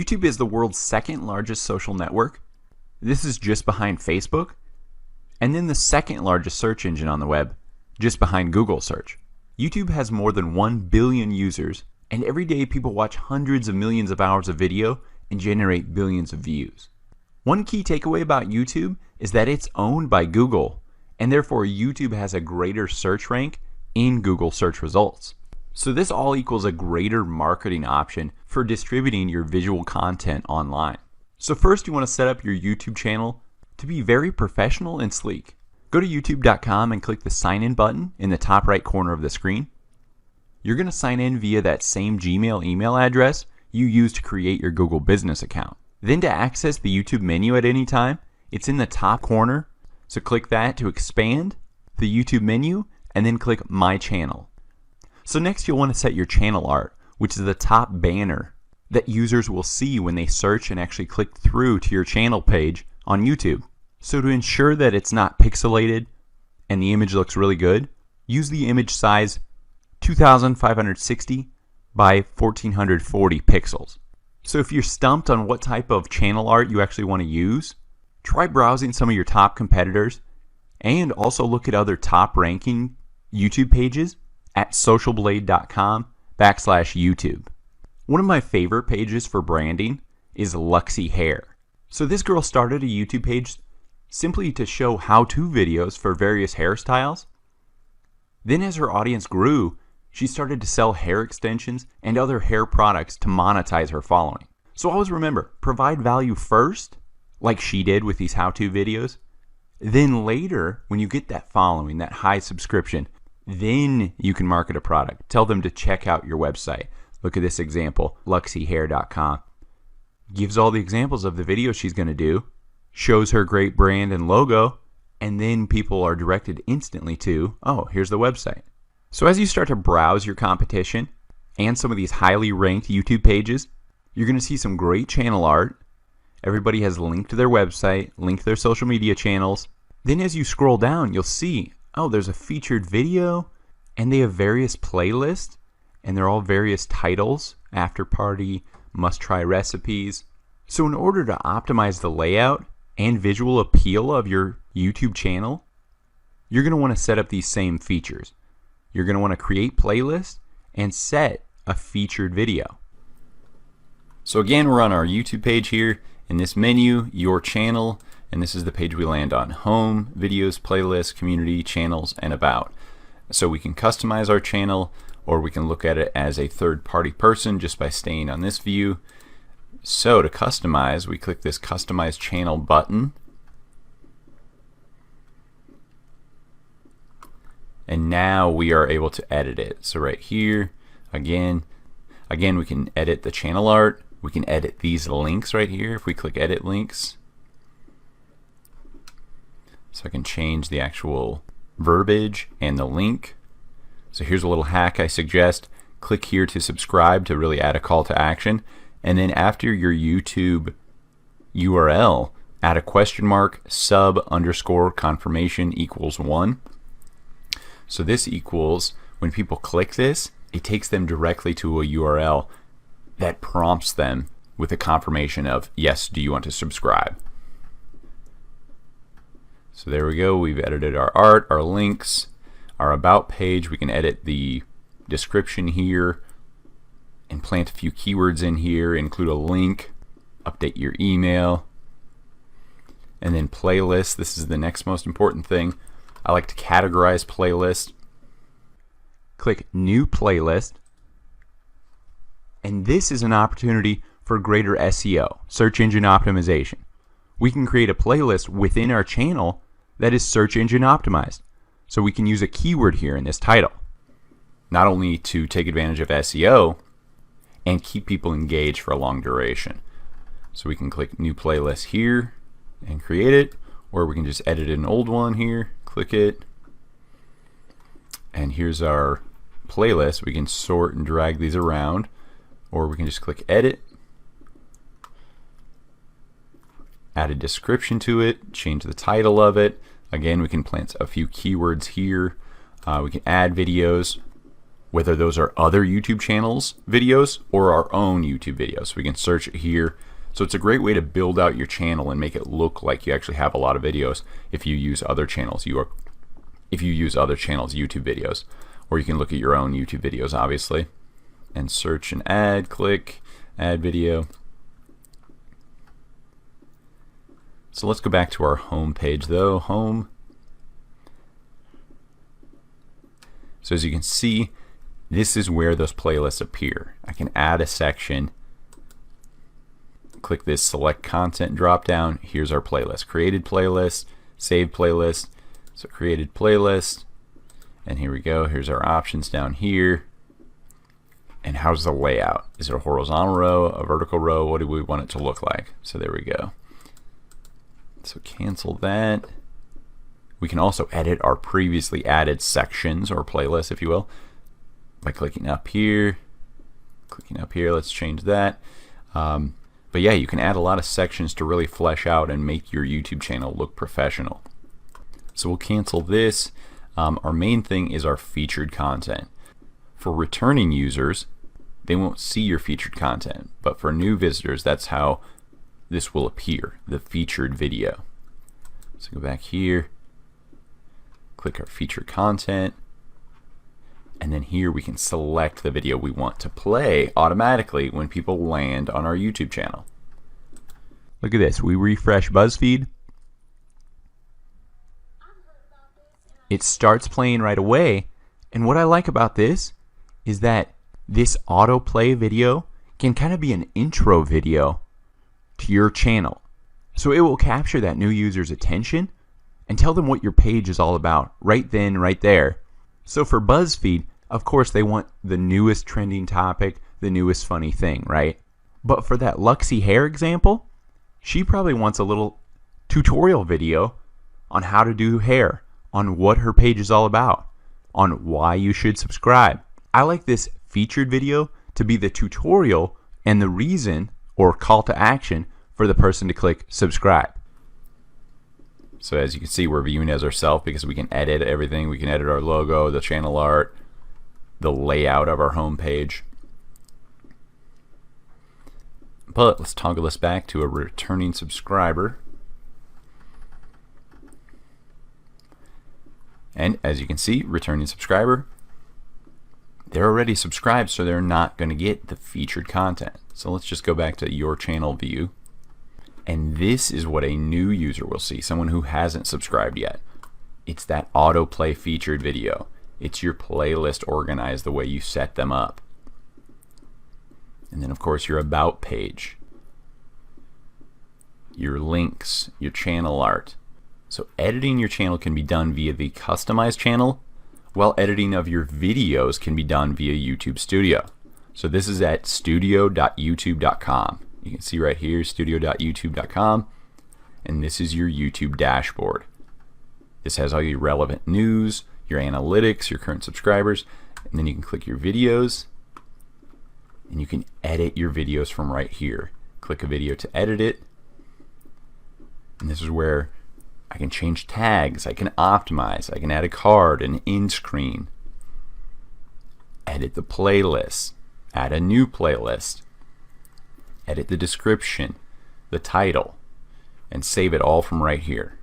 YouTube is the world's second largest social network. This is just behind Facebook, and then the second largest search engine on the web, just behind Google search. YouTube has more than 1 billion users, and every day people watch hundreds of millions of hours of video and generate billions of views. One key takeaway about YouTube is that it's owned by Google, and therefore YouTube has a greater search rank in Google search results. So this all equals a greater marketing option for distributing your visual content online. So first you want to set up your YouTube channel to be very professional and sleek. Go to youtube.com and click the sign in button in the top right corner of the screen. You're going to sign in via that same Gmail email address you used to create your Google business account. Then to access the YouTube menu at any time, it's in the top corner. So click that to expand the YouTube menu and then click My Channel. So next you'll want to set your channel art, which is the top banner that users will see when they search and actually click through to your channel page on YouTube. So to ensure that it's not pixelated and the image looks really good, use the image size 2560 by 1440 pixels. So if you're stumped on what type of channel art you actually want to use, try browsing some of your top competitors and also look at other top ranking YouTube pages at socialblade.com/YouTube. One of my favorite pages for branding is Luxy Hair. So this girl started a YouTube page simply to show how-to videos for various hairstyles. Then as her audience grew, she started to sell hair extensions and other hair products to monetize her following. So always remember, provide value first, like she did with these how-to videos. Then later, when you get that following, that high subscription, then you can market a product. Tell them to check out your website. Look at this example, luxyhair.com. Gives all the examples of the videos she's going to do, shows her great brand and logo, and then people are directed instantly to, oh, here's the website. So as you start to browse your competition and some of these highly ranked YouTube pages, you're going to see some great channel art. Everybody has linked to their website, linked to their social media channels. Then as you scroll down, you'll see, oh, there's a featured video, and they have various playlists, and they're all various titles, after party, must try recipes. So in order to optimize the layout and visual appeal of your YouTube channel, you're going to want to set up these same features. You're going to want to create playlists and set a featured video. So again, we're on our YouTube page here. In this menu, your channel, and this is the page we land on: home, videos, playlists, community, channels, and about. So we can customize our channel, or we can look at it as a third-party person just by staying on this view. So to customize, we click this Customize Channel button. And now we are able to edit it. So right here, again, we can edit the channel art. We can edit these links right here if we click Edit Links. So I can change the actual verbiage and the link. So here's a little hack I suggest. Click here to subscribe to really add a call to action. And then after your YouTube URL, add a question mark, sub_confirmation equals 1. So this equals, when people click this, it takes them directly to a URL that prompts them with a confirmation of, yes, do you want to subscribe? So there we go. We've edited our art, our links, our about page. We can edit the description here and plant a few keywords in here, include a link, update your email, and then playlist. This is the next most important thing. I like to categorize playlists. Click New Playlist. And this is an opportunity for greater SEO, search engine optimization. We can create a playlist within our channel that is search engine optimized. So we can use a keyword here in this title, not only to take advantage of SEO and keep people engaged for a long duration. So we can click New Playlist here and create it, or we can just edit an old one here, click it, and here's our playlist. We can sort and drag these around, or we can just click Edit, add a description to it, change the title of it. Again, we can plant a few keywords here. We can add videos, whether those are other YouTube channels videos or our own YouTube videos. So we can search it here. So it's a great way to build out your channel and make it look like you actually have a lot of videos if you use other channels. If you use other channels' YouTube videos, or you can look at your own YouTube videos, obviously, and search and add, click, add video. So let's go back to our home page though, home. So as you can see, this is where those playlists appear. I can add a section, click this select content drop down. Here's our playlist, created playlist, saved playlist. So created playlist, and here we go. Here's our options down here. And how's the layout? Is it a horizontal row, a vertical row? What do we want it to look like? So there we go. So cancel that. We can also edit our previously added sections or playlists, if you will, by clicking up here. Let's change that. But yeah, you can add a lot of sections to really flesh out and make your YouTube channel look professional. So we'll cancel this. Our main thing is our featured content. For returning users, they won't see your featured content, but for new visitors, that's how this will appear, the featured video. So go back here, click our featured content, and then here we can select the video we want to play automatically when people land on our YouTube channel. Look at this, we refresh BuzzFeed. It starts playing right away, and what I like about this is that this autoplay video can kind of be an intro video to your channel. So it will capture that new user's attention and tell them what your page is all about right then, right there. So for BuzzFeed, of course they want the newest trending topic, the newest funny thing, right? But for that Luxy hair example, she probably wants a little tutorial video on how to do hair, on what her page is all about, on why you should subscribe. I like this featured video to be the tutorial and the reason or call to action for the person to click subscribe. So as you can see, we're viewing as ourselves because we can edit everything. We can edit our logo, the channel art, the layout of our home page. But let's toggle this back to a returning subscriber. And as you can see, returning subscriber, they're already subscribed, so they're not going to get the featured content. So let's just go back to your channel view. And this is what a new user will see, someone who hasn't subscribed yet. It's that autoplay featured video. It's your playlist organized the way you set them up. And then of course your about page, your links, your channel art. So editing your channel can be done via the customized channel, while editing of your videos can be done via YouTube Studio. So this is at studio.youtube.com. You can see right here, studio.youtube.com, and this is your YouTube dashboard. This has all your relevant news, your analytics, your current subscribers, and then you can click your videos, and you can edit your videos from right here. Click a video to edit it, and this is where I can change tags, I can optimize, I can add a card, an end screen, edit the playlist, add a new playlist, edit the description, the title, and save it all from right here.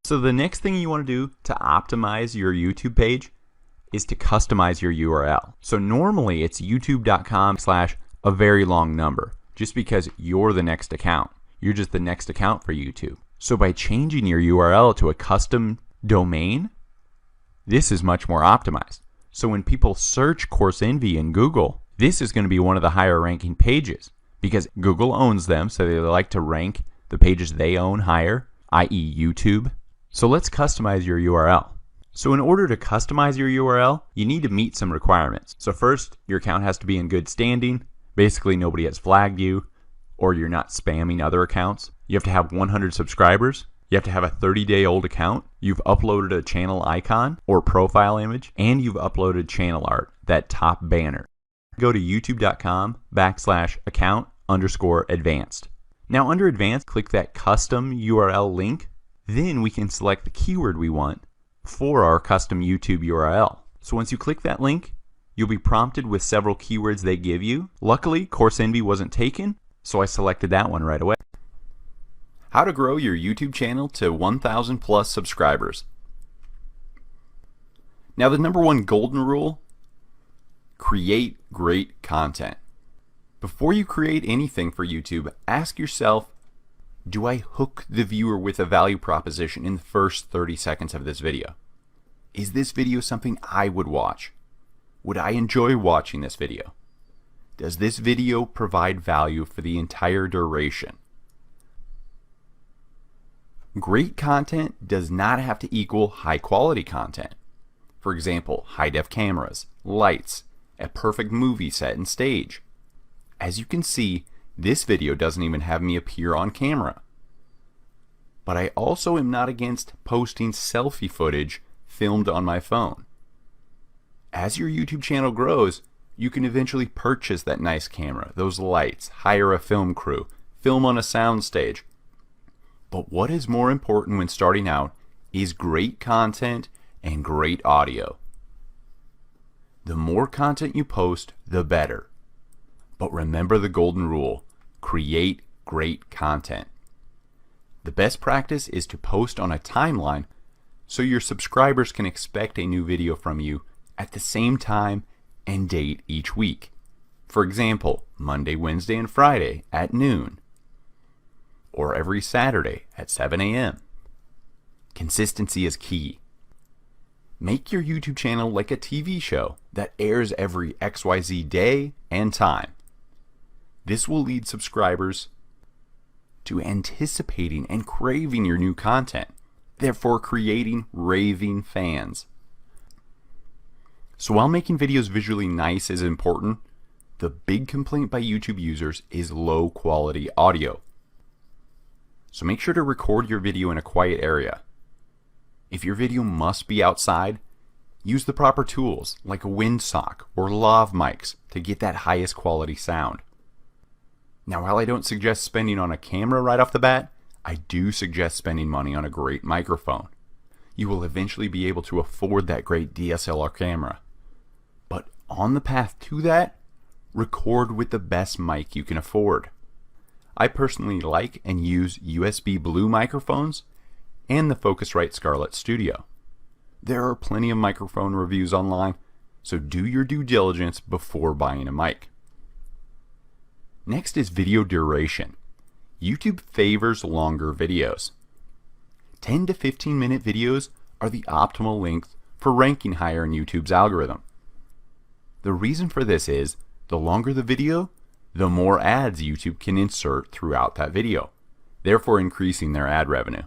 So the next thing you want to do to optimize your YouTube page is to customize your URL. So normally it's youtube.com/a very long number, just because you're the next account. You're just the next account for YouTube. So by changing your URL to a custom domain, this is much more optimized. So when people search Course Envy in Google, this is going to be one of the higher ranking pages because Google owns them, so they like to rank the pages they own higher, i.e. YouTube. So let's customize your URL. So in order to customize your URL, you need to meet some requirements. So first, your account has to be in good standing. Basically, nobody has flagged you, or you're not spamming other accounts. You have to have 100 subscribers. You have to have a 30-day-old account. You've uploaded a channel icon or profile image, and you've uploaded channel art, that top banner. Go to youtube.com/account_advanced. Now under advanced, click that custom URL link. Then we can select the keyword we want for our custom YouTube URL. So once you click that link, You'll be prompted with several keywords they give you. Luckily, Course Envy wasn't taken, so I selected that one right away. How to grow your YouTube channel to 1,000 plus subscribers. Now, the number one golden rule: create great content. Before you create anything for YouTube, ask yourself, do I hook the viewer with a value proposition in the first 30 seconds of this video? Is this video something I would watch? Would I enjoy watching this video? Does this video provide value for the entire duration? Great content does not have to equal high quality content. For example, high-def cameras, lights, a perfect movie set and stage. As you can see, this video doesn't even have me appear on camera. But I also am not against posting selfie footage filmed on my phone. As your YouTube channel grows, you can eventually purchase that nice camera, those lights, hire a film crew, film on a soundstage. But what is more important when starting out is great content and great audio. The more content you post, the better. But remember the golden rule: create great content. The best practice is to post on a timeline so your subscribers can expect a new video from you at the same time and date each week. For example, Monday, Wednesday, and Friday at noon, or every Saturday at 7 a.m. Consistency is key. Make your YouTube channel like a TV show that airs every XYZ day and time. This will lead subscribers to anticipating and craving your new content, therefore creating raving fans. So while making videos visually nice is important, the big complaint by YouTube users is low quality audio. So make sure to record your video in a quiet area. If your video must be outside, use the proper tools like a windsock or lav mics to get that highest quality sound. Now, while I don't suggest spending on a camera right off the bat, I do suggest spending money on a great microphone. You will eventually be able to afford that great DSLR camera. But on the path to that, record with the best mic you can afford. I personally like and use USB Blue microphones and the Focusrite Scarlett Studio. There are plenty of microphone reviews online, so do your due diligence before buying a mic. Next is video duration. YouTube favors longer videos. 10 to 15 minute videos are the optimal length for ranking higher in YouTube's algorithm. The reason for this is, the longer the video, the more ads YouTube can insert throughout that video, therefore increasing their ad revenue.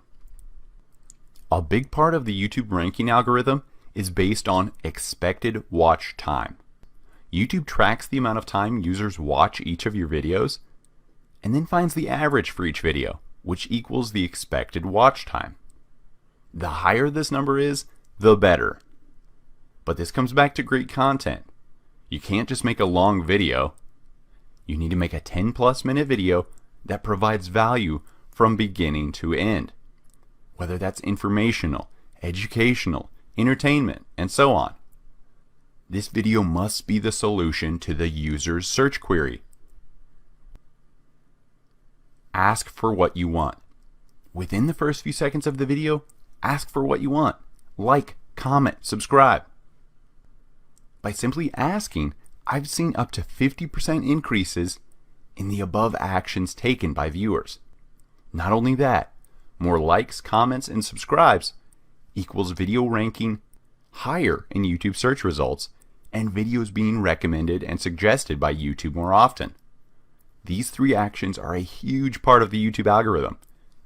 A big part of the YouTube ranking algorithm is based on expected watch time. YouTube tracks the amount of time users watch each of your videos, and then finds the average for each video, which equals the expected watch time. The higher this number is, the better. But this comes back to great content. You can't just make a long video. You need to make a 10+ minute video that provides value from beginning to end, whether that's informational, educational, entertainment, and so on. This video must be the solution to the user's search query. Ask for what you want. Within the first few seconds of the video, ask for what you want. Like, comment, subscribe. By simply asking, I've seen up to 50% increases in the above actions taken by viewers. Not only that, more likes, comments, and subscribes equals video ranking higher in YouTube search results and videos being recommended and suggested by YouTube more often. These three actions are a huge part of the YouTube algorithm.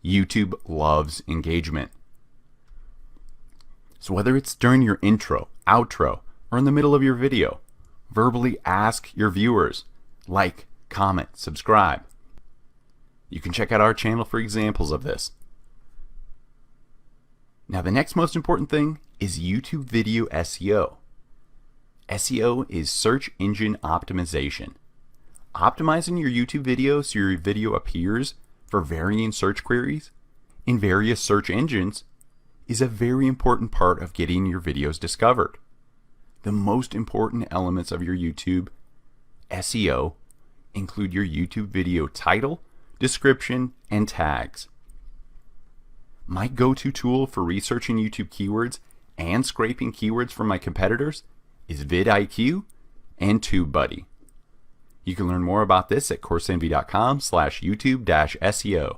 YouTube loves engagement. So whether it's during your intro, outro, or in the middle of your video, verbally ask your viewers, like, comment, subscribe. You can check out our channel for examples of this. Now, the next most important thing is YouTube video SEO. SEO is search engine optimization. Optimizing your YouTube video so your video appears for varying search queries in various search engines is a very important part of getting your videos discovered. The most important elements of your YouTube SEO include your YouTube video title, description, and tags. My go-to tool for researching YouTube keywords and scraping keywords from my competitors is vidIQ and TubeBuddy. You can learn more about this at coursenvy.com/YouTube-SEO.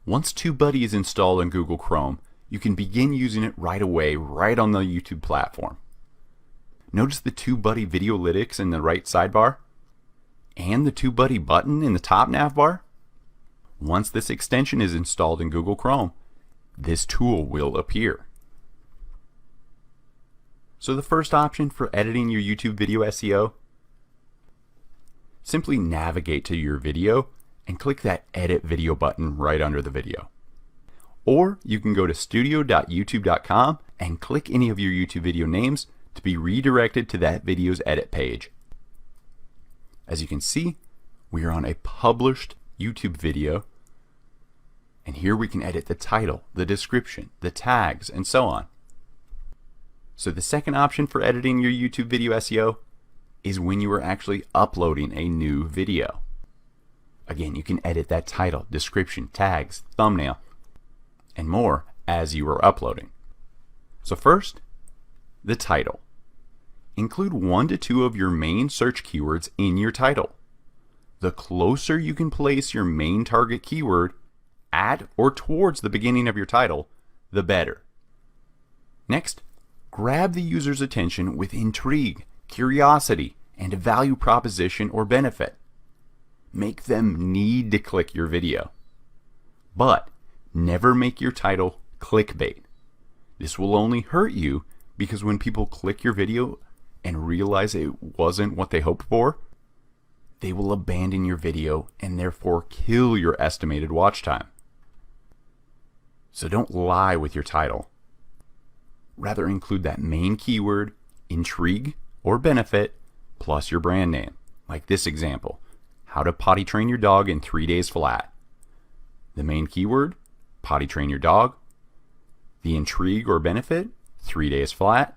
Once TubeBuddy is installed in Google Chrome, you can begin using it right away, right on the YouTube platform. Notice the TubeBuddy Videolytics in the right sidebar and the TubeBuddy button in the top navbar. Once this extension is installed in Google Chrome, this tool will appear. So the first option for editing your YouTube video SEO, simply navigate to your video and click that Edit Video button right under the video. Or you can go to studio.youtube.com and click any of your YouTube video names to be redirected to that video's edit page. As you can see, we are on a published YouTube video, and here we can edit the title, the description, the tags, and so on. So the second option for editing your YouTube video SEO is when you are actually uploading a new video. Again, you can edit that title, description, tags, thumbnail, and more as you are uploading. So first, the title. Include 1 to 2 of your main search keywords in your title. The closer you can place your main target keyword at or towards the beginning of your title, the better. Next, grab the user's attention with intrigue, curiosity, and a value proposition or benefit. Make them need to click your video. But never make your title clickbait. This will only hurt you because when people click your video and realize it wasn't what they hoped for, they will abandon your video and therefore kill your estimated watch time. So don't lie with your title. Rather include that main keyword, intrigue, or benefit, plus your brand name, like this example, how to potty train your dog in 3 days flat. The main keyword, potty train your dog. The intrigue or benefit, 3 days flat.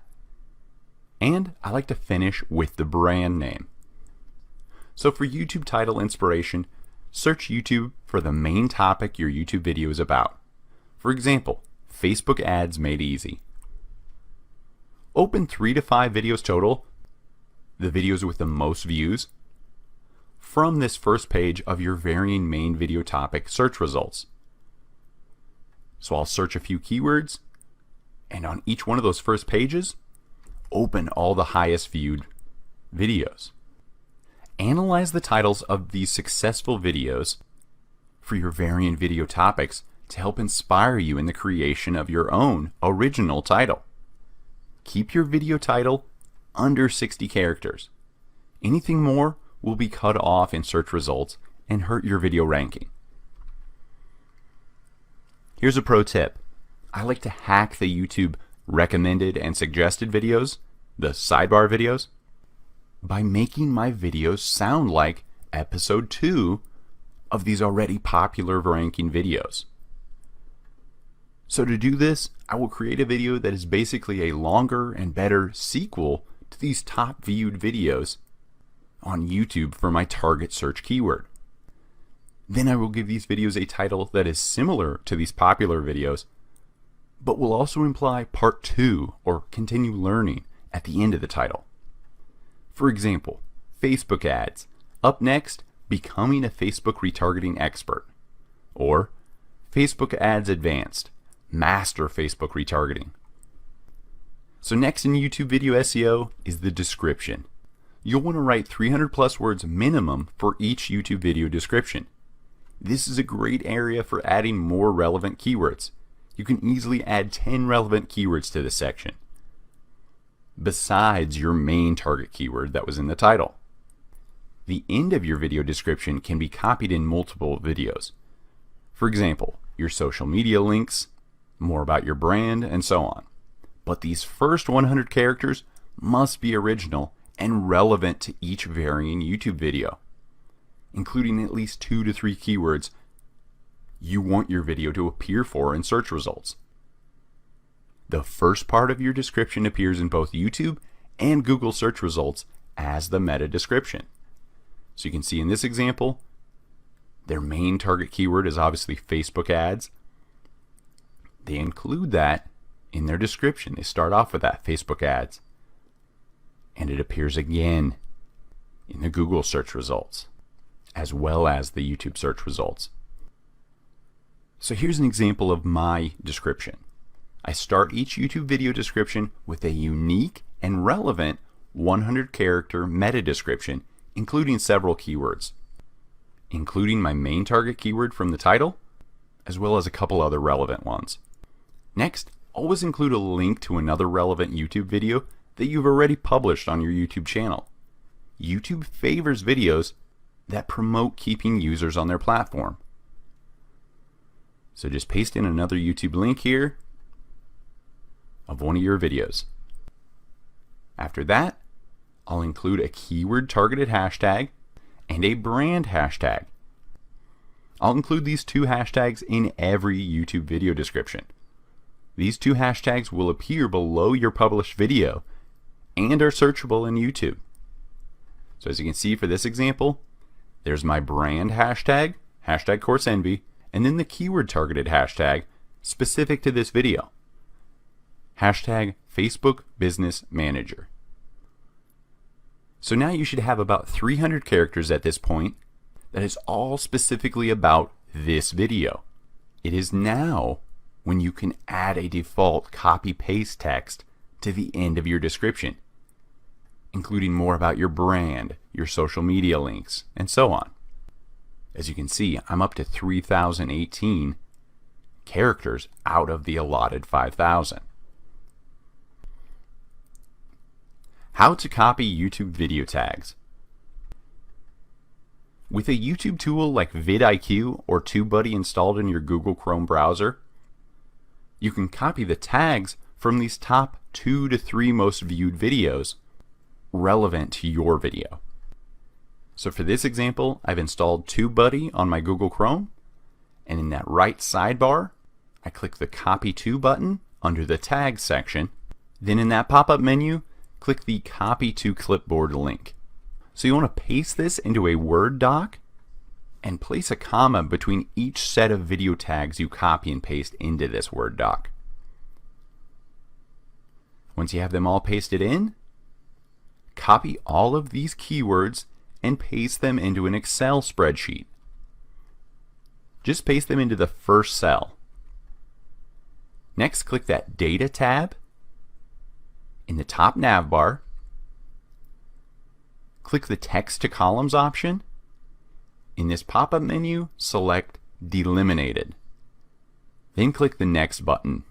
And I like to finish with the brand name. So for YouTube title inspiration, search YouTube for the main topic your YouTube video is about. For example, Facebook ads made easy. Open 3 to 5 videos total, the videos with the most views, from this first page of your varying main video topic search results. So I'll search a few keywords, and on each one of those first pages, open all the highest viewed videos. Analyze the titles of these successful videos for your varying video topics to help inspire you in the creation of your own original title. Keep your video title under 60 characters. Anything more will be cut off in search results and hurt your video ranking. Here's a pro tip. I like to hack the YouTube recommended and suggested videos, the sidebar videos, by making my videos sound like episode 2 of these already popular ranking videos. So to do this, I will create a video that is basically a longer and better sequel to these top viewed videos on YouTube for my target search keyword. Then I will give these videos a title that is similar to these popular videos, but will also imply part 2 or continue learning at the end of the title. For example, Facebook ads. Up next, becoming a Facebook retargeting expert. Or Facebook ads advanced. Master Facebook retargeting. So next in YouTube video SEO is the description. You'll want to write 300 plus words minimum for each YouTube video description. This is a great area for adding more relevant keywords. You can easily add 10 relevant keywords to this section, besides your main target keyword that was in the title. The end of your video description can be copied in multiple videos. For example, your social media links, more about your brand, and so on. But these first 100 characters must be original and relevant to each varying YouTube video, including at least 2 to 3 keywords you want your video to appear for in search results. The first part of your description appears in both YouTube and Google search results as the meta description. So you can see in this example, their main target keyword is obviously Facebook ads. They include that in their description. They start off with that, Facebook ads. And it appears again in the Google search results, as well as the YouTube search results. So here's an example of my description. I start each YouTube video description with a unique and relevant 100-character meta description, including several keywords, including my main target keyword from the title, as well as a couple other relevant ones. Next, always include a link to another relevant YouTube video that you've already published on your YouTube channel. YouTube favors videos that promote keeping users on their platform. So just paste in another YouTube link here of one of your videos. After that, I'll include a keyword targeted hashtag and a brand hashtag. I'll include these two hashtags in every YouTube video description. These two hashtags will appear below your published video and are searchable in YouTube. So as you can see for this example, there's my brand hashtag, hashtag Course Envy, and then the keyword targeted hashtag specific to this video, hashtag Facebook Business Manager. So now you should have about 300 characters at this point that is all specifically about this video. It is now when you can add a default copy-paste text to the end of your description, including more about your brand, your social media links, and so on. As you can see, I'm up to 3,018 characters out of the allotted 5,000. How to copy YouTube video tags. With a YouTube tool like vidIQ or TubeBuddy installed in your Google Chrome browser, you can copy the tags from these top 2 to 3 most viewed videos relevant to your video. So for this example, I've installed TubeBuddy on my Google Chrome, and in that right sidebar, I click the Copy To button under the Tags section. Then in that pop-up menu, click the Copy to Clipboard link. So you want to paste this into a Word doc and place a comma between each set of video tags you copy and paste into this Word doc. Once you have them all pasted in, copy all of these keywords and paste them into an Excel spreadsheet. Just paste them into the first cell. Next, click that Data tab in the top nav bar. Click the Text to Columns option. In this pop-up menu, select Delimited. Then click the Next button.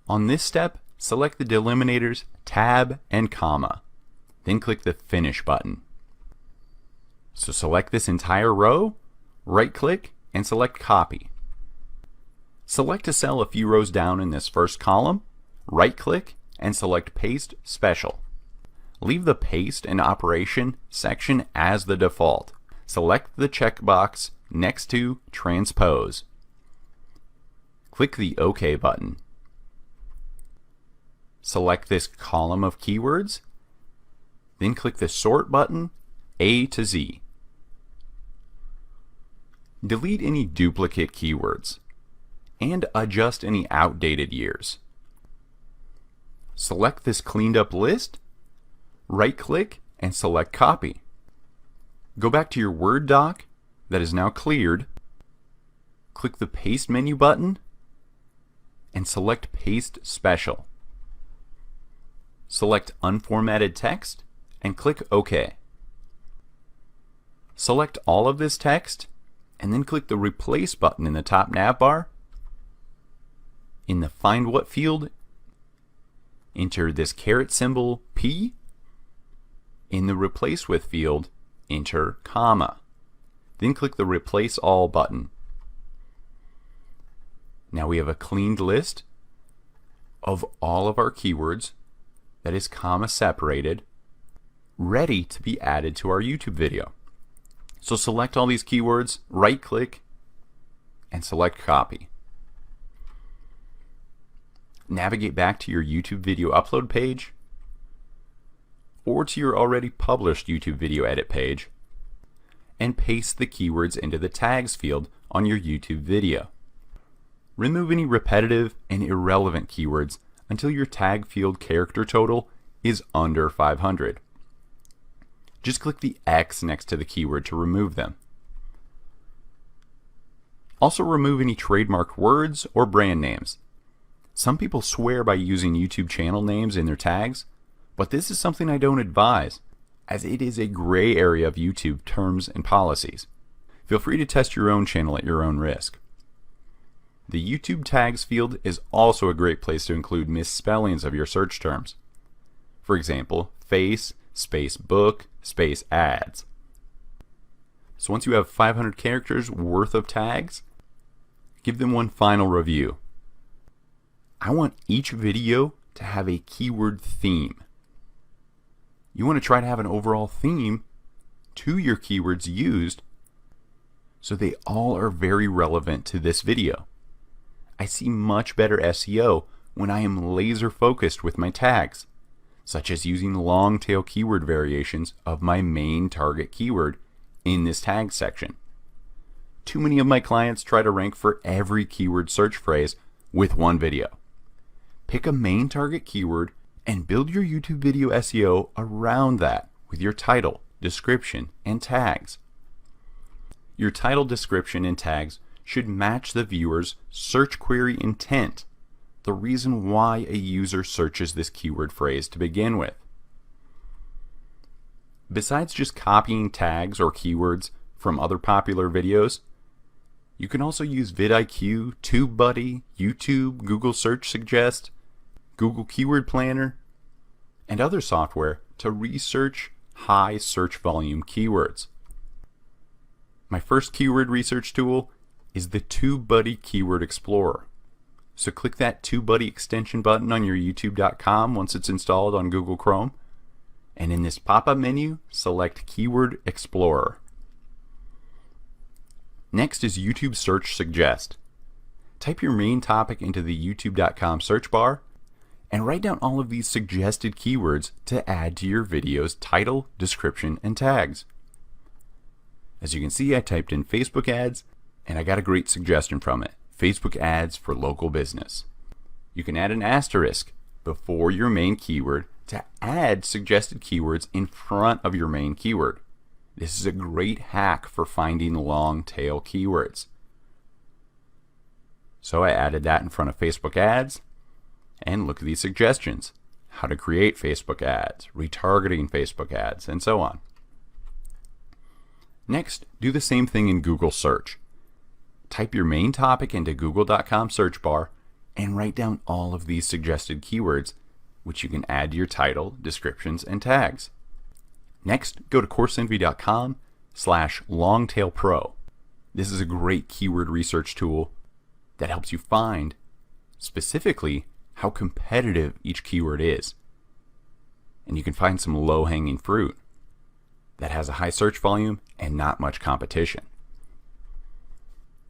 On this step, select the delimiters tab and comma. Then click the Finish button. So select this entire row, right-click, and select Copy. Select a cell a few rows down in this first column, right-click, and select Paste Special. Leave the Paste and Operation section as the default. Select the checkbox next to Transpose. Click the OK button. Select this column of keywords, then click the Sort button, A to Z. Delete any duplicate keywords and adjust any outdated years. Select this cleaned up list, right-click, and select Copy. Go back to your Word doc that is now cleared, click the Paste menu button, and select Paste Special. Select Unformatted Text and click OK. Select all of this text and then click the Replace button in the top nav bar. In the Find What field, enter this caret symbol P. In the Replace With field, enter comma. Then click the Replace All button. Now we have a cleaned list of all of our keywords that is comma separated, ready to be added to our YouTube video. So select all these keywords, right-click, and select Copy. navigate back to your YouTube video upload page or to your already published YouTube video edit page and paste the keywords into the tags field on your YouTube video. Remove any repetitive and irrelevant keywords until your tag field character total is under 500. Just click the X next to the keyword to remove them. Also remove any trademarked words or brand names. Some people swear by using YouTube channel names in their tags, but this is something I don't advise, as it is a gray area of YouTube terms and policies. Feel free to test your own channel at your own risk. The YouTube tags field is also a great place to include misspellings of your search terms. For example, face, space book, space ads. So once you have 500 characters worth of tags, give them one final review. I want each video to have a keyword theme. You want to try to have an overall theme to your keywords used so they all are very relevant to this video. I see much better SEO when I am laser focused with my tags, such as using long tail keyword variations of my main target keyword in this tag section. Too many of my clients try to rank for every keyword search phrase with one video. Pick a main target keyword and build your YouTube video SEO around that with your title, description, and tags. Your title, description, and tags should match the viewer's search query intent, the reason why a user searches this keyword phrase to begin with. Besides just copying tags or keywords from other popular videos, you can also use vidIQ, TubeBuddy, YouTube, Google Search Suggest, Google Keyword Planner, and other software to research high search volume keywords. My first keyword research tool is the TubeBuddy Keyword Explorer. So click that TubeBuddy extension button on your youtube.com once it's installed on Google Chrome, and in this pop-up menu, select Keyword Explorer. Next is YouTube Search Suggest. Type your main topic into the youtube.com search bar and write down all of these suggested keywords to add to your video's title, description, and tags. As you can see, I typed in Facebook ads and I got a great suggestion from it. Facebook ads for local business. You can add an asterisk before your main keyword to add suggested keywords in front of your main keyword. This is a great hack for finding long tail keywords. So I added that in front of Facebook ads, and look at these suggestions. How to create Facebook ads, retargeting Facebook ads, and so on. Next, do the same thing in Google search. Type your main topic into google.com search bar and write down all of these suggested keywords, which you can add to your title, descriptions, and tags. Next, go to CourseEnvy.com/longtailpro. This is a great keyword research tool that helps you find specifically how competitive each keyword is. And you can find some low-hanging fruit that has a high search volume and not much competition.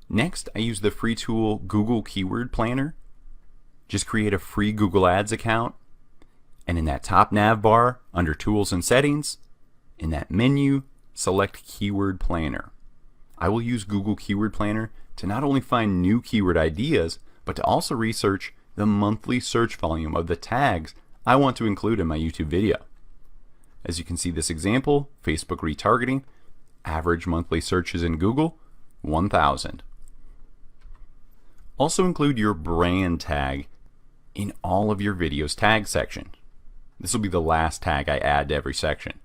Next, I use the free tool Google Keyword Planner. Just create a free Google Ads account, and in that top nav bar under Tools and Settings, in that menu, select Keyword Planner. I will use Google Keyword Planner to not only find new keyword ideas, but to also research the monthly search volume of the tags I want to include in my YouTube video. As you can see this example, Facebook retargeting, average monthly searches in Google, 1,000. Also include your brand tag in all of your videos tag section. This will be the last tag I add to every section.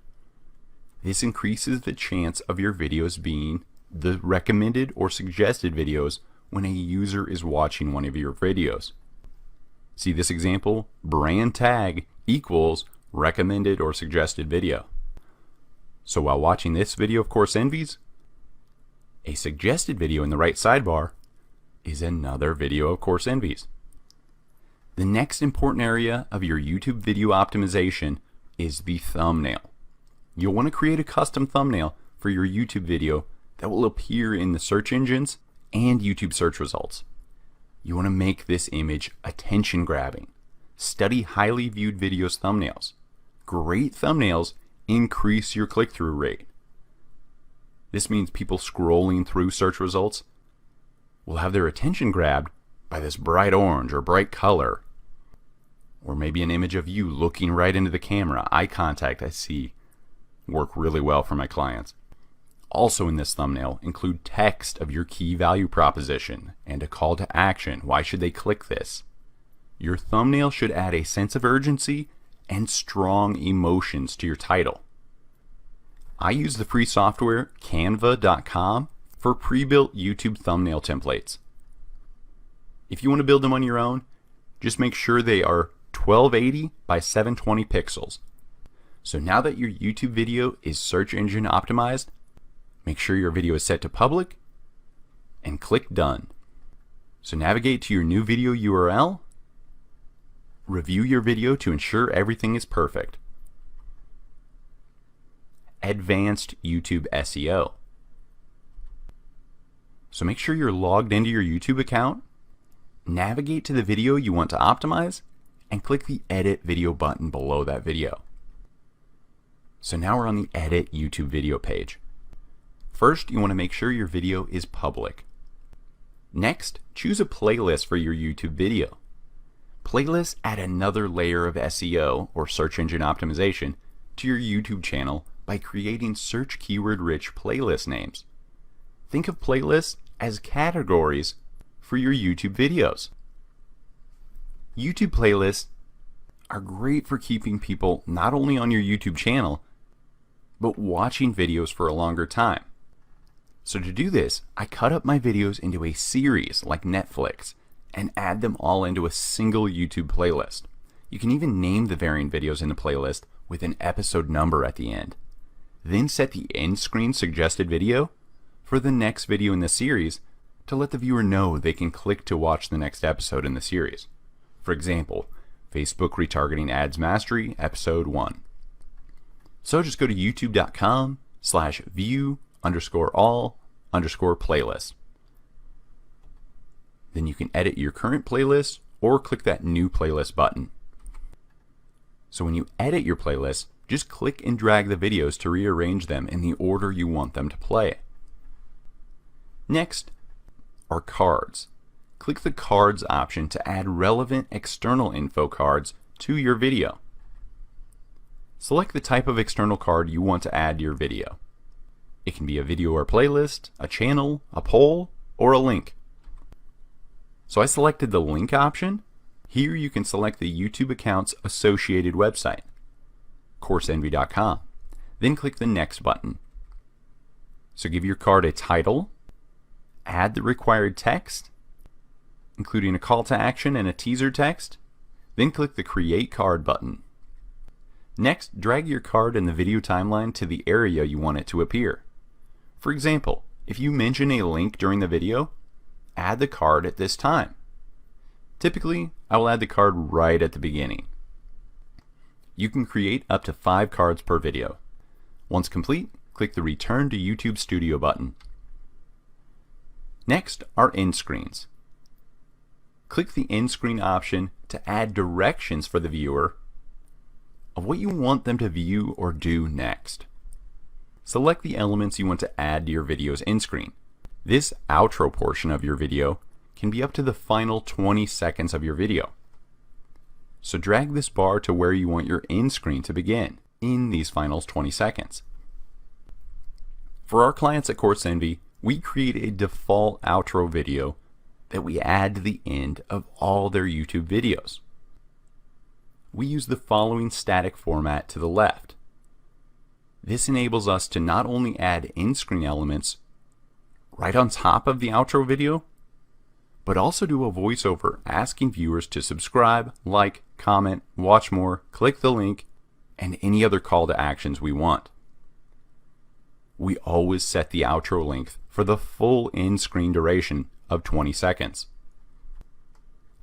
This increases the chance of your videos being the recommended or suggested videos when a user is watching one of your videos. See this example? Brand tag equals recommended or suggested video. So while watching this video of Course Envies, a suggested video in the right sidebar is another video of Course Envies. The next important area of your YouTube video optimization is the thumbnail. You'll want to create a custom thumbnail for your YouTube video that will appear in the search engines and YouTube search results. You want to make this image attention grabbing. Study highly viewed videos thumbnails. Great thumbnails increase your click-through rate. This means people scrolling through search results will have their attention grabbed by this bright orange or bright color, or maybe an image of you looking right into the camera. Eye contact, I see, work really well for my clients. Also in this thumbnail, include text of your key value proposition and a call to action. Why should they click this? Your thumbnail should add a sense of urgency and strong emotions to your title. I use the free software canva.com for pre-built YouTube thumbnail templates. If you want to build them on your own, just make sure they are 1280 by 720 pixels. So now that your YouTube video is search engine optimized, make sure your video is set to public and click done. So navigate to your new video URL, review your video to ensure everything is perfect. Advanced YouTube SEO. So make sure you're logged into your YouTube account, navigate to the video you want to optimize, and click the Edit Video button below that video. So now we're on the Edit YouTube Video page. First, you want to make sure your video is public. Next, choose a playlist for your YouTube video. Playlists add another layer of SEO, or search engine optimization, to your YouTube channel by creating search keyword-rich playlist names. Think of playlists as categories for your YouTube videos. YouTube playlists are great for keeping people not only on your YouTube channel, but watching videos for a longer time. So to do this, I cut up my videos into a series like Netflix and add them all into a single YouTube playlist. You can even name the varying videos in the playlist with an episode number at the end. Then set the end screen suggested video for the next video in the series to let the viewer know they can click to watch the next episode in the series. For example, Facebook Retargeting Ads Mastery, Episode 1. So just go to youtube.com/view_all_playlist. Then you can edit your current playlist or click that new playlist button. So when you edit your playlist, just click and drag the videos to rearrange them in the order you want them to play. Next are cards. Click the cards option to add relevant external info cards to your video. Select the type of external card you want to add to your video. It can be a video or playlist, a channel, a poll, or a link. So I selected the link option. Here you can select the YouTube account's associated website, CourseEnvy.com. Then click the Next button. So give your card a title, add the required text, including a call to action and a teaser text, then click the Create Card button. Next, drag your card in the video timeline to the area you want it to appear. For example, if you mention a link during the video, add the card at this time. Typically, I will add the card right at the beginning. You can create up to 5 cards per video. Once complete, click the Return to YouTube Studio button. Next are end screens. Click the end screen option to add directions for the viewer of what you want them to view or do next. Select the elements you want to add to your video's end screen. This outro portion of your video can be up to the final 20 seconds of your video. So drag this bar to where you want your end screen to begin in these final 20 seconds. For our clients at Course Envy, we create a default outro video that we add to the end of all their YouTube videos. We use the following static format to the left. This enables us to not only add end screen elements right on top of the outro video, but also do a voiceover asking viewers to subscribe, like, comment, watch more, click the link, and any other call to actions we want. We always set the outro length for the full end screen duration of 20 seconds.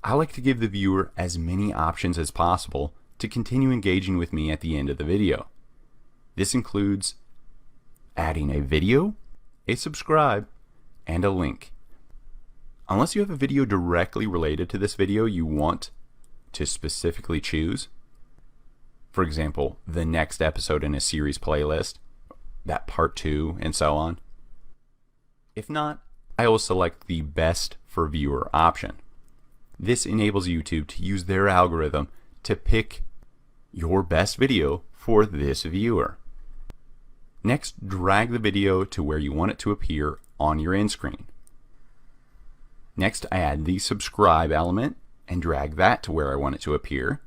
I like to give the viewer as many options as possible to continue engaging with me at the end of the video. This includes adding a video, a subscribe, and a link. Unless you have a video directly related to this video you want to specifically choose, for example, the next episode in a series playlist, that part 2, and so on. If not, I will select the best for viewer option. This enables YouTube to use their algorithm to pick your best video for this viewer. Next, drag the video to where you want it to appear on your end screen. Next, I add the subscribe element and drag that to where I want it to appear,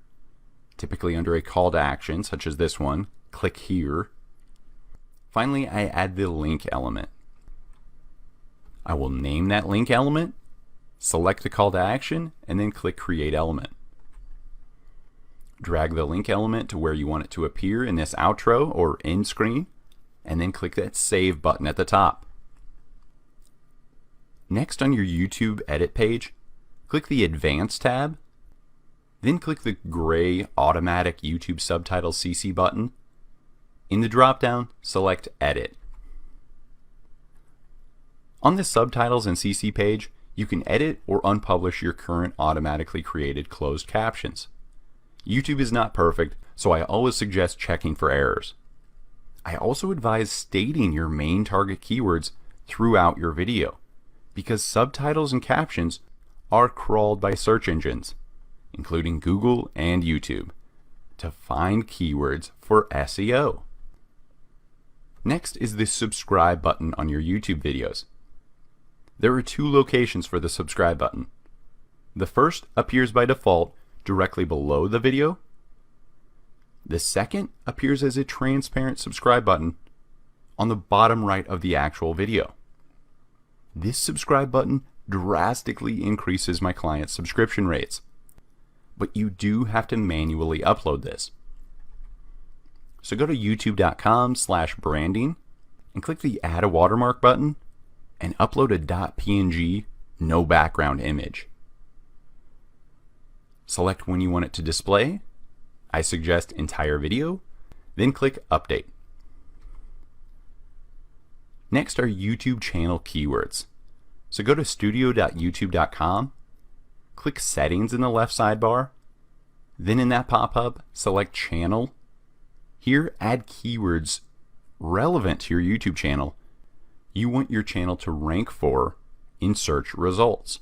typically under a call to action such as this one, click here. Finally, I add the link element. I will name that link element, select the call to action, and then click create element. Drag the link element to where you want it to appear in this outro or end screen, and then click that save button at the top. Next, on your YouTube edit page, click the Advanced tab, then click the gray Automatic YouTube Subtitles CC button. In the drop-down, select Edit. On the Subtitles and CC page, you can edit or unpublish your current automatically created closed captions. YouTube is not perfect, so I always suggest checking for errors. I also advise stating your main target keywords throughout your video, because subtitles and captions are crawled by search engines, including Google and YouTube, to find keywords for SEO. Next is the subscribe button on your YouTube videos. There are 2 locations for the subscribe button. The first appears by default directly below the video. The second appears as a transparent subscribe button on the bottom right of the actual video. This subscribe button drastically increases my clients' subscription rates, but you do have to manually upload this. So go to youtube.com/branding and click the add a watermark button and upload a .png no background image. Select when you want it to display. I suggest entire video, then click update. Next are YouTube channel keywords. So go to studio.youtube.com, click settings in the left sidebar, then in that pop-up, select channel. Here, add keywords relevant to your YouTube channel you want your channel to rank for in search results.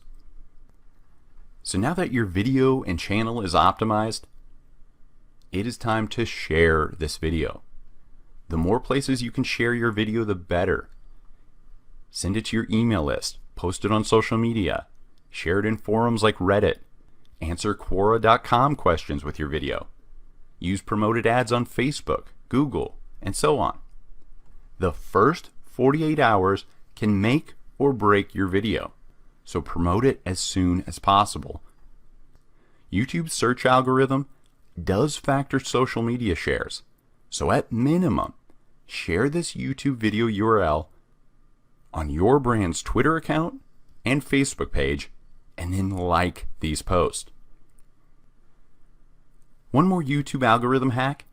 So now that your video and channel is optimized, it is time to share this video. The more places you can share your video, the better. Send it to your email list, post it on social media, share it in forums like Reddit, answer Quora.com questions with your video, use promoted ads on Facebook, Google, and so on. The first 48 hours can make or break your video, so promote it as soon as possible. YouTube's search algorithm does factor social media shares, so at minimum, share this YouTube video URL on your brand's Twitter account and Facebook page, and then like these posts. One more YouTube algorithm hack.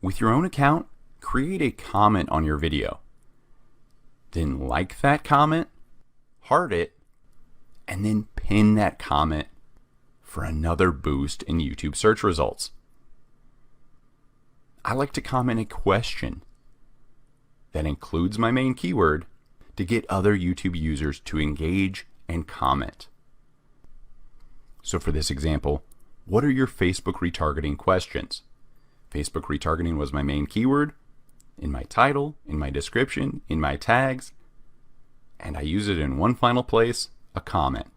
With your own account, create a comment on your video. Then like that comment, heart it, and then pin that comment for another boost in YouTube search results. I like to comment a question that includes my main keyword to get other YouTube users to engage and comment. So for this example, what are your Facebook retargeting questions? Facebook retargeting was my main keyword in my title, in my description, in my tags, and I use it in one final place, a comment.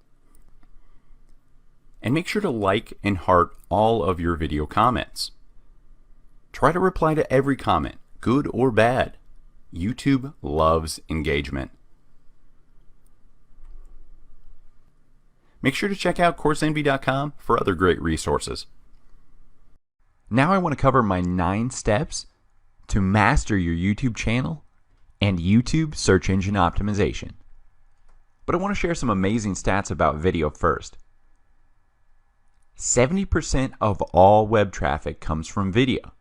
And make sure to like and heart all of your video comments. Try to reply to every comment, good or bad. YouTube loves engagement. Make sure to check out CourseEnvy.com for other great resources. Now I want to cover my 9 steps to master your YouTube channel and YouTube search engine optimization. But I want to share some amazing stats about video first. 70% of all web traffic comes from video.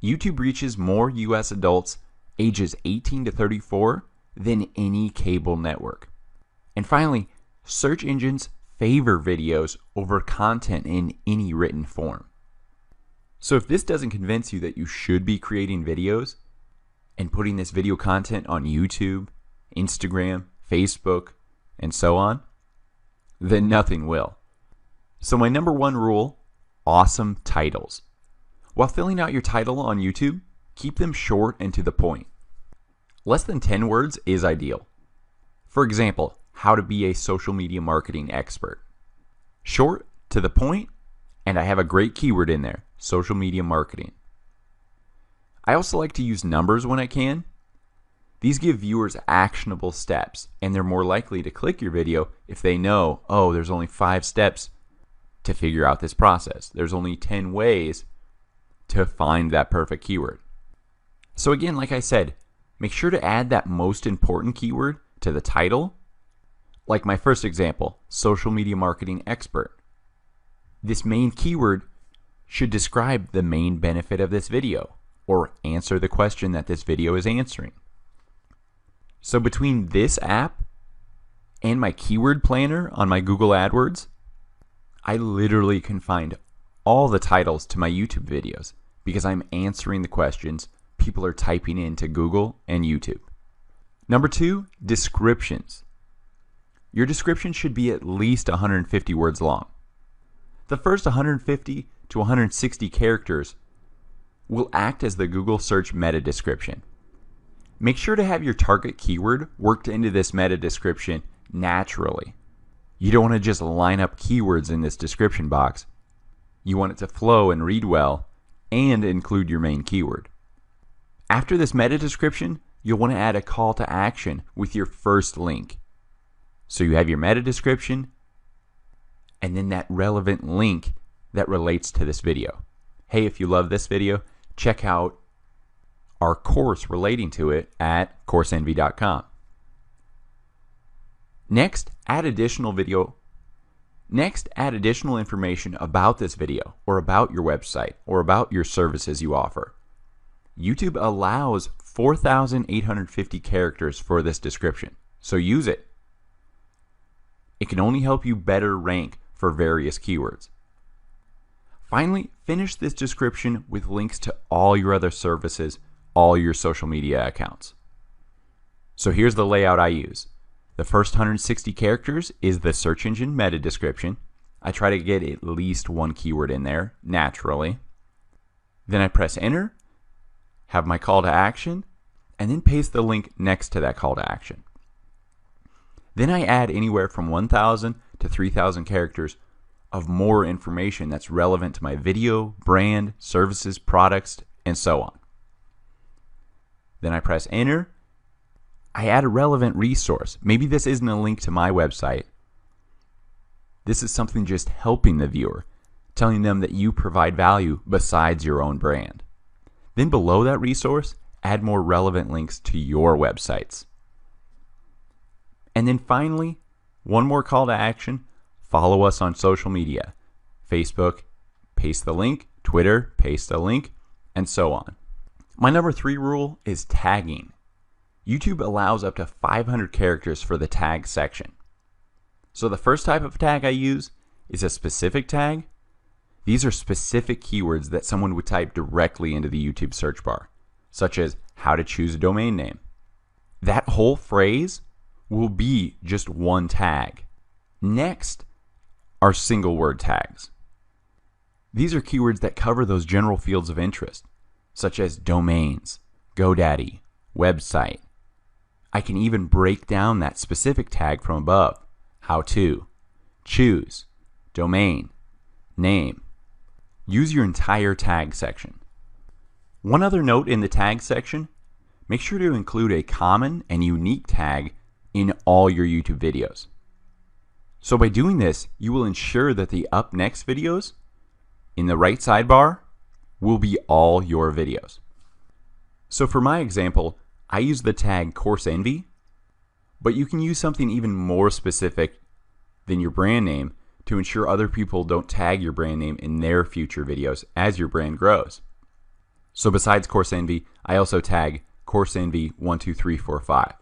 YouTube reaches more US adults ages 18 to 34 than any cable network. And finally, search engines favor videos over content in any written form. So if this doesn't convince you that you should be creating videos and putting this video content on YouTube, Instagram, Facebook, and so on, then nothing will. So my number one rule, awesome titles. While filling out your title on YouTube, keep them short and to the point. Less than 10 words is ideal. For example, how to be a social media marketing expert. Short, to the point, and I have a great keyword in there, social media marketing. I also like to use numbers when I can. These give viewers actionable steps, and they're more likely to click your video if they know, oh, there's only 5 steps to figure out this process. There's only 10 ways to find that perfect keyword. So again, like I said, make sure to add that most important keyword to the title. Like my first example, social media marketing expert. This main keyword should describe the main benefit of this video or answer the question that this video is answering. So between this app and my keyword planner on my Google AdWords, I literally can find all the titles to my YouTube videos because I'm answering the questions people are typing into Google and YouTube. Number 2, descriptions. Your description should be at least 150 words long. The first 150 to 160 characters will act as the Google search meta description. Make sure to have your target keyword worked into this meta description naturally. You don't want to just line up keywords in this description box. You want it to flow and read well and include your main keyword. After this meta description, you'll want to add a call to action with your first link. So you have your meta description and then that relevant link that relates to this video. Hey, if you love this video, check out our course relating to it at CourseEnvy.com. Next, add additional information about this video or about your website or about your services you offer. YouTube allows 4,850 characters for this description, so use it. It can only help you better rank for various keywords. Finally, finish this description with links to all your other services, all your social media accounts. So here's the layout I use. The first 160 characters is the search engine meta description. I try to get at least one keyword in there, naturally. Then I press enter, have my call to action, and then paste the link next to that call to action. Then I add anywhere from 1,000 to 3,000 characters of more information that's relevant to my video, brand, services, products, and so on. Then I press enter. I add a relevant resource. Maybe this isn't a link to my website. This is something just helping the viewer, telling them that you provide value besides your own brand. Then below that resource, add more relevant links to your websites. And then finally, one more call to action, follow us on social media. Facebook, paste the link, Twitter, paste the link, and so on. My number 3 rule is tagging. YouTube allows up to 500 characters for the tag section. So the first type of tag I use is a specific tag. These are specific keywords that someone would type directly into the YouTube search bar, such as how to choose a domain name. That whole phrase will be just one tag. Next are single word tags. These are keywords that cover those general fields of interest, such as domains, GoDaddy, website. I can even break down that specific tag from above. How to, choose, domain, name. Use your entire tag section. One other note in the tag section, make sure to include a common and unique tag in all your YouTube videos. So by doing this, you will ensure that the up next videos in the right sidebar will be all your videos. So for my example, I use the tag Course Envy, but you can use something even more specific than your brand name to ensure other people don't tag your brand name in their future videos as your brand grows. So besides Course Envy, I also tag Course Envy 12345,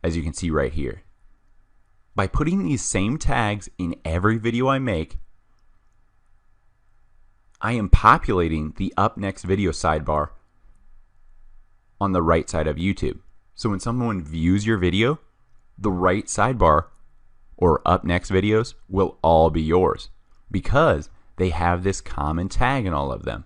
as you can see right here. By putting these same tags in every video I make, I am populating the up next video sidebar on the right side of YouTube. So when someone views your video, the right sidebar or up next videos will all be yours because they have this common tag in all of them.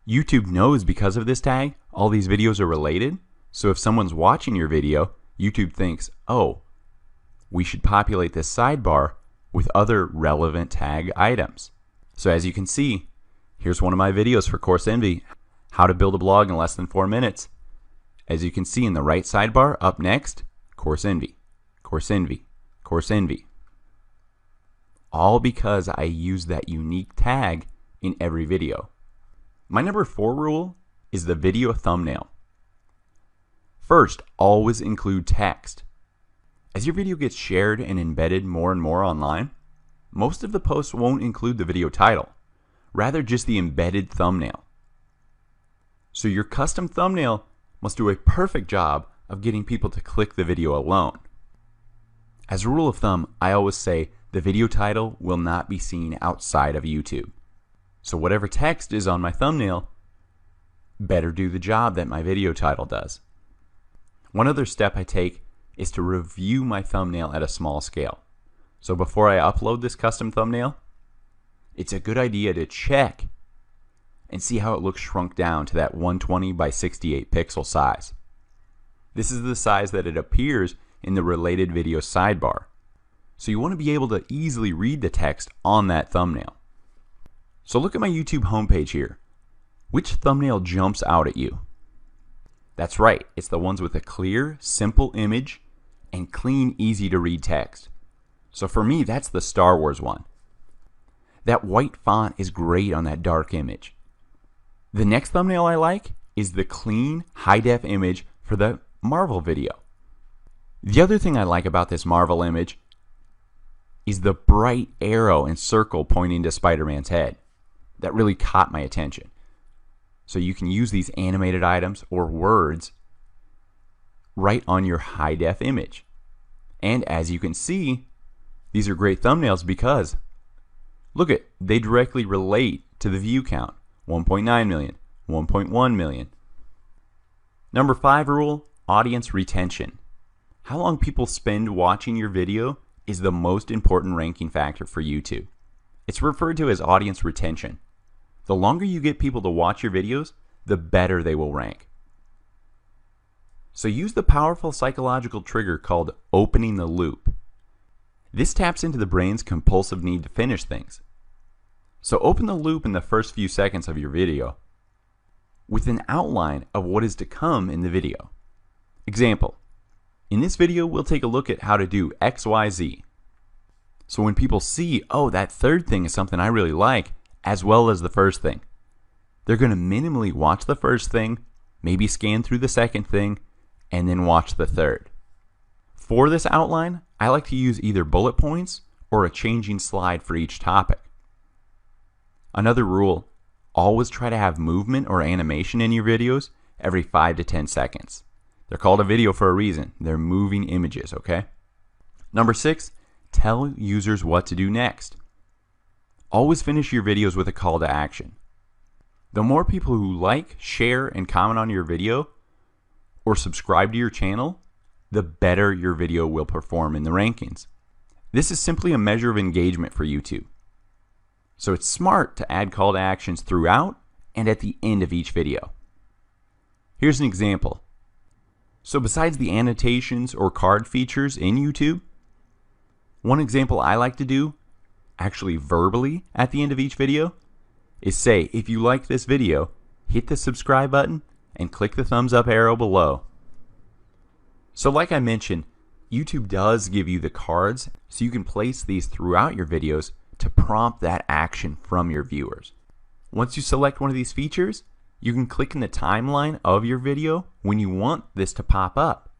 YouTube knows because of this tag, all these videos are related. So if someone's watching your video, YouTube thinks, oh, we should populate this sidebar with other relevant tag items. So as you can see, here's one of my videos for Course Envy, how to build a blog in less than 4 minutes. As you can see in the right sidebar, up next, Course Envy, Course Envy, Course Envy. All because I use that unique tag in every video. My number 4 rule is the video thumbnail. First, always include text. As your video gets shared and embedded more and more online, most of the posts won't include the video title, rather just the embedded thumbnail. So your custom thumbnail must do a perfect job of getting people to click the video alone. As a rule of thumb, I always say the video title will not be seen outside of YouTube. So whatever text is on my thumbnail better do the job that my video title does. One other step I take is to review my thumbnail at a small scale. So before I upload this custom thumbnail, it's a good idea to check and see how it looks shrunk down to that 120 by 68 pixel size. This is the size that it appears in the related video sidebar. So you want to be able to easily read the text on that thumbnail. So look at my YouTube homepage here. Which thumbnail jumps out at you? That's right, it's the ones with a clear, simple image and clean, easy to read text. So for me, that's the Star Wars one. That white font is great on that dark image. The next thumbnail I like is the clean, high-def image for the Marvel video. The other thing I like about this Marvel image is the bright arrow and circle pointing to Spider-Man's head. That really caught my attention. So you can use these animated items or words right on your high-def image. And as you can see, these are great thumbnails because look at, they directly relate to the view count. 1.9 million, 1.1 million. Number 5 rule, audience retention. How long people spend watching your video is the most important ranking factor for YouTube. It's referred to as audience retention. The longer you get people to watch your videos, the better they will rank. So use the powerful psychological trigger called opening the loop. This taps into the brain's compulsive need to finish things. So open the loop in the first few seconds of your video with an outline of what is to come in the video. Example, in this video we'll take a look at how to do XYZ. So when people see, oh, that third thing is something I really like, as well as the first thing, they're going to minimally watch the first thing, maybe scan through the second thing, and then watch the third. For this outline, I like to use either bullet points or a changing slide for each topic. Another rule, always try to have movement or animation in your videos every 5 to 10 seconds. They're called a video for a reason. They're moving images, okay? Number 6, tell users what to do next. Always finish your videos with a call to action. The more people who like, share, and comment on your video or subscribe to your channel, the better your video will perform in the rankings. This is simply a measure of engagement for YouTube. So it's smart to add call to actions throughout and at the end of each video. Here's an example. So besides the annotations or card features in YouTube, one example I like to do, actually verbally at the end of each video, is say, if you like this video, hit the subscribe button and click the thumbs up arrow below. So like I mentioned, YouTube does give you the cards so you can place these throughout your videos to prompt that action from your viewers. Once you select one of these features, you can click in the timeline of your video when you want this to pop up.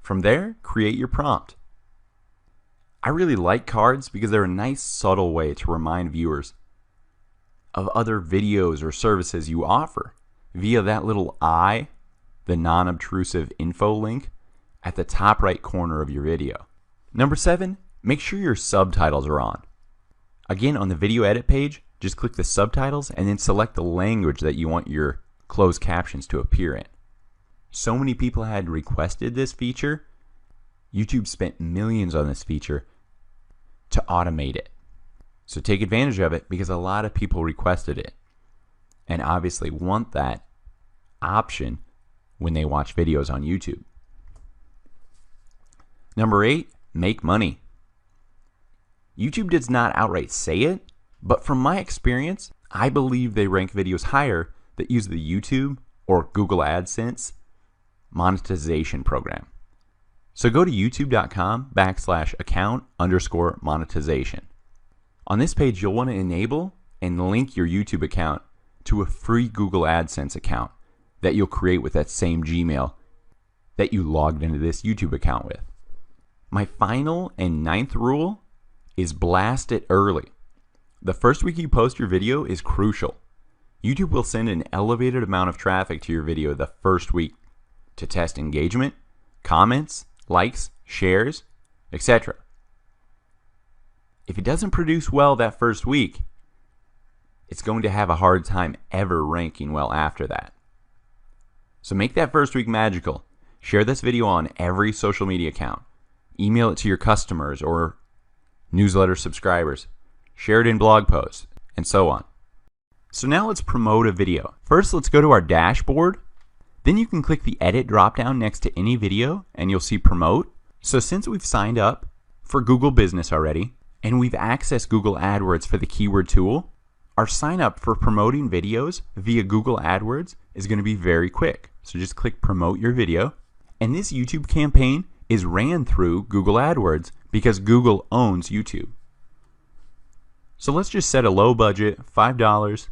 From there, create your prompt. I really like cards because they're a nice subtle way to remind viewers of other videos or services you offer via that little the non-obtrusive info link at the top right corner of your video. Number 7, make sure your subtitles are on. Again, on the video edit page, just click the subtitles and then select the language that you want your closed captions to appear in. So many people had requested this feature. YouTube spent millions on this feature to automate it. So take advantage of it because a lot of people requested it and obviously want that option when they watch videos on YouTube. Number 8, make money. YouTube does not outright say it, but from my experience, I believe they rank videos higher that use the YouTube or Google AdSense monetization program. So go to youtube.com/account_monetization. On this page, you'll want to enable and link your YouTube account to a free Google AdSense account that you'll create with that same Gmail that you logged into this YouTube account with. My final and 9th rule is blast it early. The first week you post your video is crucial. YouTube will send an elevated amount of traffic to your video the first week to test engagement, comments, likes, shares, etc. If it doesn't produce well that first week, it's going to have a hard time ever ranking well after that. So make that first week magical. Share this video on every social media account. Email it to your customers or newsletter subscribers. Share it in blog posts, and so on. So now let's promote a video. First, let's go to our dashboard. Then you can click the edit drop-down next to any video, and you'll see promote. So since we've signed up for Google Business already, and we've accessed Google AdWords for the keyword tool, our sign up for promoting videos via Google AdWords is going to be very quick. So just click promote your video. And this YouTube campaign is ran through Google AdWords because Google owns YouTube. So let's just set a low budget, $5.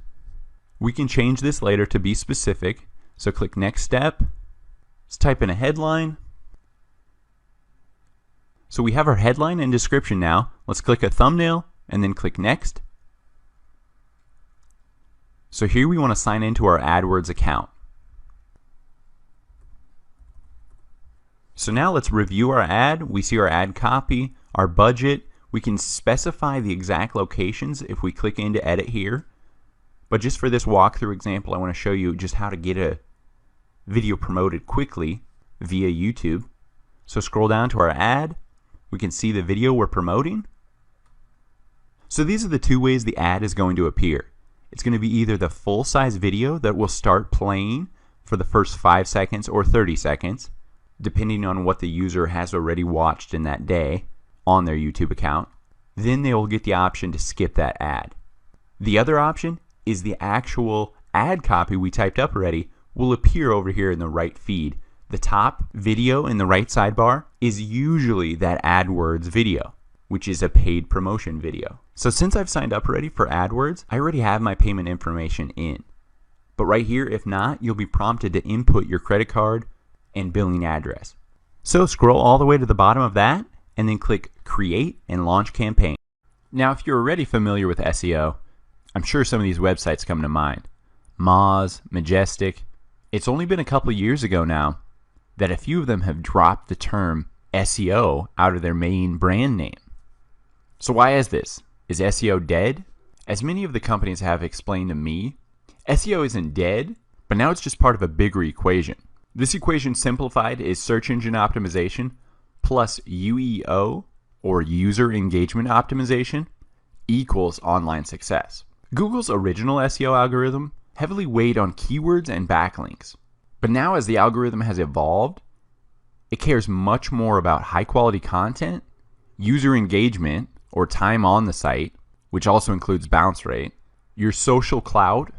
We can change this later to be specific. So click next step. Let's type in a headline. So we have our headline and description now. Let's click a thumbnail and then click next. So here we want to sign into our AdWords account. So now let's review our ad. We see our ad copy, our budget. We can specify the exact locations if we click into edit here. But just for this walkthrough example, I want to show you just how to get a video promoted quickly via YouTube. So scroll down to our ad. We can see the video we're promoting. So these are the two ways the ad is going to appear. It's going to be either the full-size video that will start playing for the first 5 seconds or 30 seconds, depending on what the user has already watched in that day on their YouTube account. Then they will get the option to skip that ad. The other option is the actual ad copy we typed up already will appear over here in the right feed. The top video in the right sidebar is usually that AdWords video, which is a paid promotion video. So since I've signed up already for AdWords, I already have my payment information in. But right here, if not, you'll be prompted to input your credit card and billing address. So scroll all the way to the bottom of that and then click Create and Launch Campaign. Now, if you're already familiar with SEO, I'm sure some of these websites come to mind. Moz, Majestic. It's only been a couple of years ago now that a few of them have dropped the term SEO out of their main brand name. So why is this? Is SEO dead? As many of the companies have explained to me, SEO isn't dead, but now it's just part of a bigger equation. This equation simplified is search engine optimization plus UEO, or user engagement optimization, equals online success. Google's original SEO algorithm heavily weighed on keywords and backlinks. But now as the algorithm has evolved, it cares much more about high quality content, user engagement or time on the site, which also includes bounce rate, your social clout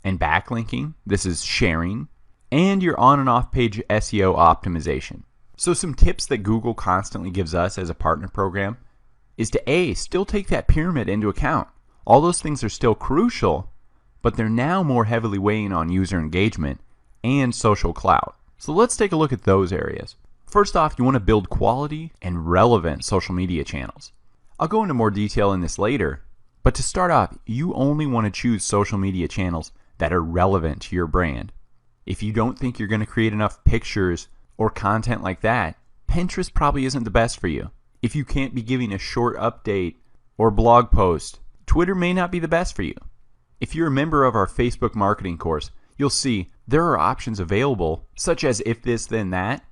and backlinking, this is sharing, and your on and off page SEO optimization. So some tips that Google constantly gives us as a partner program is to still take that pyramid into account. All those things are still crucial, but they're now more heavily weighing on user engagement and social clout. So let's take a look at those areas. First off, you want to build quality and relevant social media channels. I'll go into more detail in this later, but to start off, you only want to choose social media channels that are relevant to your brand. If you don't think you're going to create enough pictures or content like that, Pinterest probably isn't the best for you. If you can't be giving a short update or blog post, Twitter may not be the best for you. If you're a member of our Facebook marketing course, you'll see there are options available, such as if this then that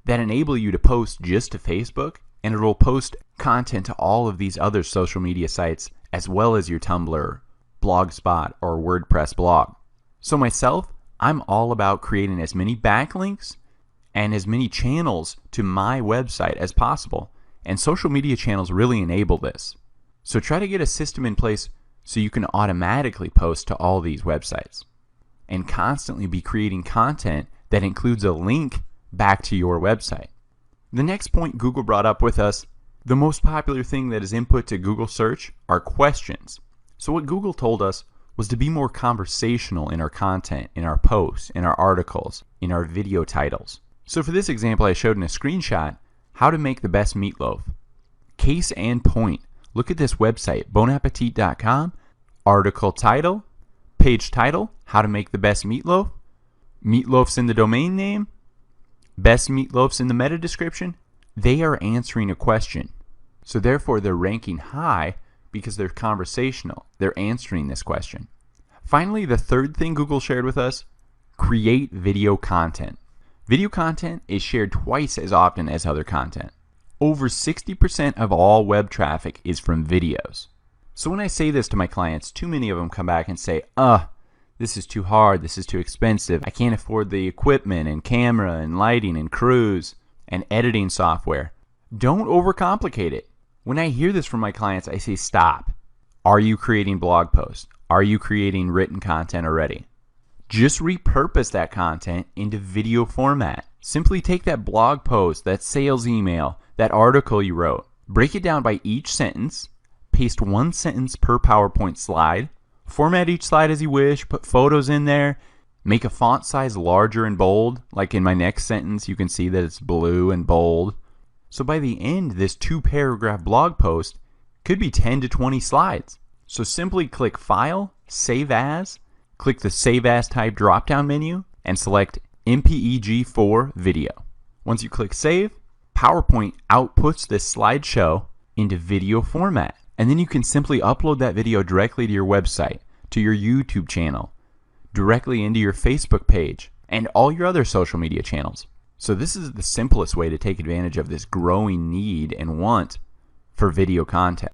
enable you to post just to Facebook, and it will post content to all of these other social media sites as well as your Tumblr, Blogspot, or WordPress blog. So myself, I'm all about creating as many backlinks and as many channels to my website as possible, and social media channels really enable this. So try to get a system in place so you can automatically post to all these websites and constantly be creating content that includes a link back to your website. The next point Google brought up with us, the most popular thing that is input to Google search are questions. So what Google told us was to be more conversational in our content, in our posts, in our articles, in our video titles. So for this example I showed in a screenshot, how to make the best meatloaf. Case and point. Look at this website, bonappetit.com, article title, page title, how to make the best meatloaf, meatloaf's in the domain name, best meatloaf's in the meta description. They are answering a question. So therefore they're ranking high because they're conversational. They're answering this question. Finally, the third thing Google shared with us, create video content. Video content is shared twice as often as other content. Over 60% of all web traffic is from videos. So when I say this to my clients, too many of them come back and say, this is too hard, this is too expensive, I can't afford the equipment and camera and lighting and crews and editing software. Don't overcomplicate it. When I hear this from my clients, I say stop. Are you creating blog posts? Are you creating written content already? Just repurpose that content into video format. Simply take that blog post, that sales email, that article you wrote, break it down by each sentence, paste one sentence per PowerPoint slide, format each slide as you wish, put photos in there, make a font size larger and bold. Like in my next sentence, you can see that it's blue and bold. So by the end, this 2-paragraph blog post could be 10 to 20 slides. So simply click File, Save As, click the Save As type drop-down menu, and select MPEG-4 video. Once you click Save, PowerPoint outputs this slideshow into video format. And then you can simply upload that video directly to your website, to your YouTube channel, directly into your Facebook page, and all your other social media channels. So this is the simplest way to take advantage of this growing need and want for video content.